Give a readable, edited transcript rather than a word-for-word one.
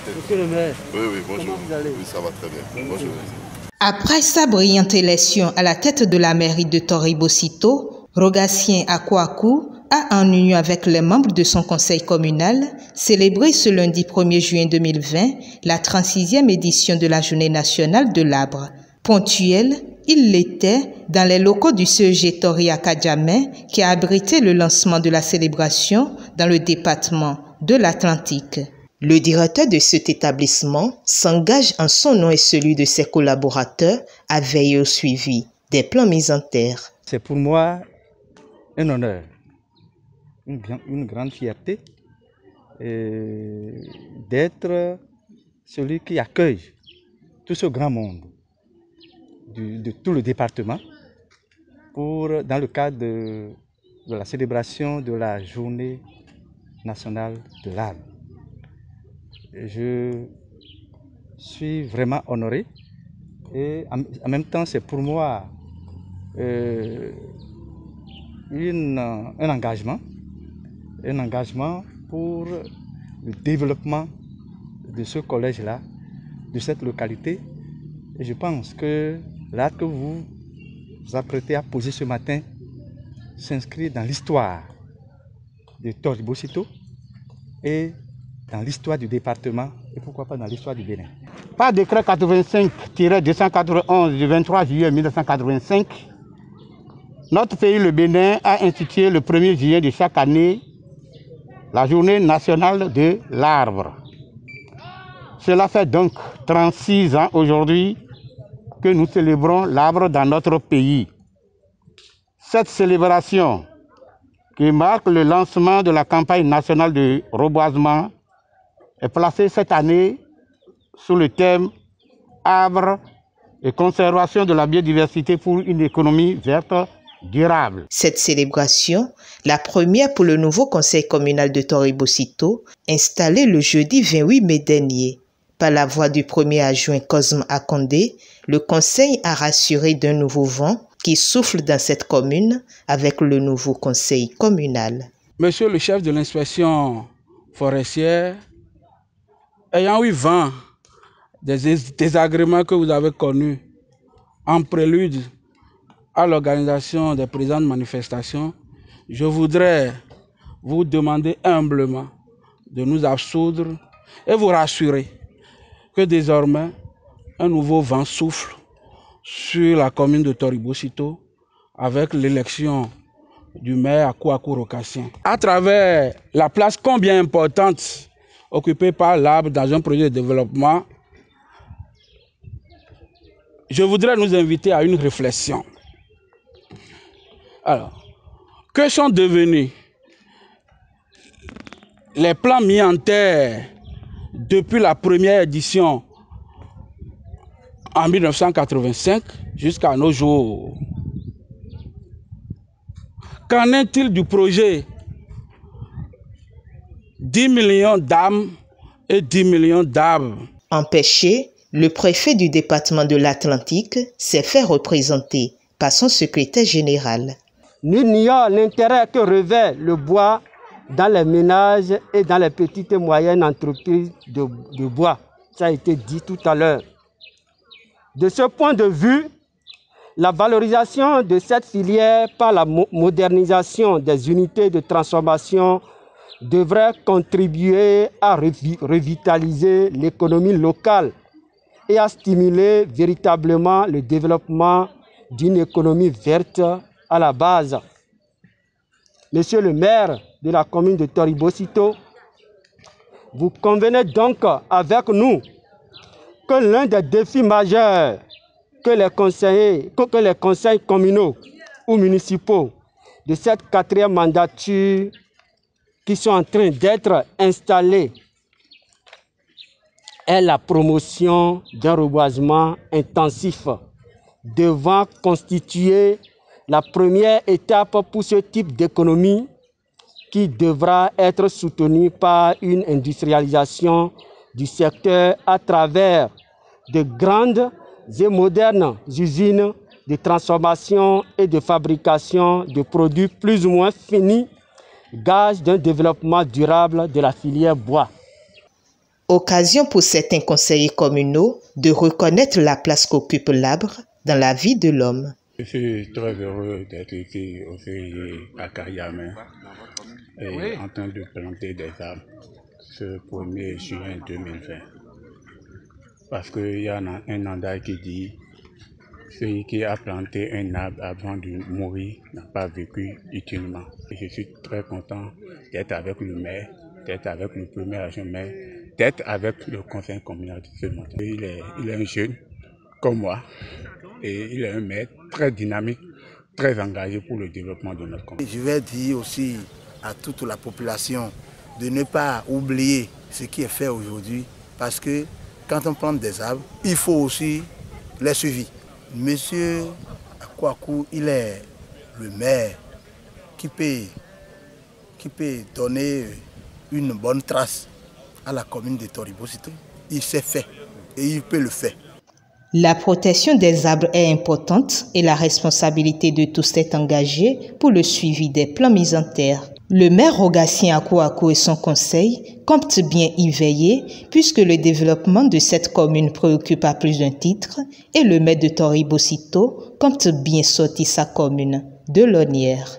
Monsieur le maire. Oui, bonjour. Comment vous allez? Oui, ça va très bien. Bonjour. Après sa brillante élection à la tête de la mairie de Toribosito, Rogatien Akouakou a, en union avec les membres de son conseil communal, célébré ce lundi 1er juin 2020 la 36e édition de la Journée nationale de l'arbre. Ponctuel, il l'était dans les locaux du CEG Tori Akadjamé qui a abrité le lancement de la célébration dans le département de l'Atlantique. Le directeur de cet établissement s'engage en son nom et celui de ses collaborateurs à veiller au suivi des plans mis en terre. C'est pour moi un honneur, une grande fierté d'être celui qui accueille tout ce grand monde de tout le département dans le cadre de la célébration de la Journée nationale de l'arbre. Je suis vraiment honoré et en même temps c'est pour moi un engagement pour le développement de ce collège-là, de cette localité. Et je pense que l'acte que vous vous apprêtez à poser ce matin s'inscrit dans l'histoire de Toribosito et dans l'histoire du département et pourquoi pas dans l'histoire du Bénin. Par décret 85-291 du 23 juillet 1985, notre pays, le Bénin, a institué le 1er juillet de chaque année la Journée nationale de l'arbre. Cela fait donc 36 ans aujourd'hui que nous célébrons l'arbre dans notre pays. Cette célébration qui marque le lancement de la campagne nationale de reboisement est placée cette année sous le thème « Arbres et conservation de la biodiversité pour une économie verte durable ». Cette célébration, la première pour le nouveau conseil communal de Toribosito, installé le jeudi 28 mai dernier. Par la voix du premier adjoint Cosme Akondé, le conseil a rassuré d'un nouveau vent qui souffle dans cette commune avec le nouveau conseil communal. Monsieur le chef de l'inspection forestière, ayant eu vent des désagréments que vous avez connus en prélude à l'organisation des présentes manifestations, je voudrais vous demander humblement de nous absoudre et vous rassurer que désormais un nouveau vent souffle sur la commune de Toribosito avec l'élection du maire Akouakou Rogatien. À travers la place combien importante occupée par l'arbre dans un projet de développement, je voudrais nous inviter à une réflexion. Alors, que sont devenus les plans mis en terre depuis la première édition en 1985 jusqu'à nos jours? Qu'en est-il du projet 10 millions d'âmes et 10 millions d'arbres? Empêché, le préfet du département de l'Atlantique s'est fait représenter par son secrétaire général. Nul n'ignore l'intérêt que revêt le bois dans les ménages et dans les petites et moyennes entreprises de bois. Ça a été dit tout à l'heure. De ce point de vue, la valorisation de cette filière par la modernisation des unités de transformation devrait contribuer à revitaliser l'économie locale et à stimuler véritablement le développement d'une économie verte à la base. Monsieur le maire de la commune de Toribosito, vous convenez donc avec nous que l'un des défis majeurs que les conseils communaux ou municipaux de cette 4e mandature qui sont en train d'être installés est la promotion d'un reboisement intensif devant constituer la première étape pour ce type d'économie qui devra être soutenue par une industrialisation du secteur à travers de grandes et modernes usines de transformation et de fabrication de produits plus ou moins finis, gage d'un développement durable de la filière bois. Occasion pour certains conseillers communaux de reconnaître la place qu'occupe l'arbre dans la vie de l'homme. Je suis très heureux d'être ici aussi à Kariamé et en train de planter des arbres ce 1er juin 2020. Parce qu'il y a un adage qui dit celui qui a planté un arbre avant de mourir n'a pas vécu utilement. Et je suis très content d'être avec le maire, d'être avec le premier adjoint maire, d'être avec le conseil communal de ce matin. Il est un jeune comme moi et il est un maire très dynamique, très engagé pour le développement de notre commune. Je vais dire aussi à toute la population de ne pas oublier ce qui est fait aujourd'hui parce que quand on plante des arbres, il faut aussi les suivre. Monsieur Akwaku, il est le maire qui peut donner une bonne trace à la commune de Toribo-Sito. Il sait faire et il peut le faire. La protection des arbres est importante et la responsabilité de tous est engagée pour le suivi des plans mis en terre. Le maire Rogatien Akwaku et son conseil comptent bien y veiller puisque le développement de cette commune préoccupe à plus d'un titre et le maire de Toribo-Sito compte bien sortir sa commune de l'ornière.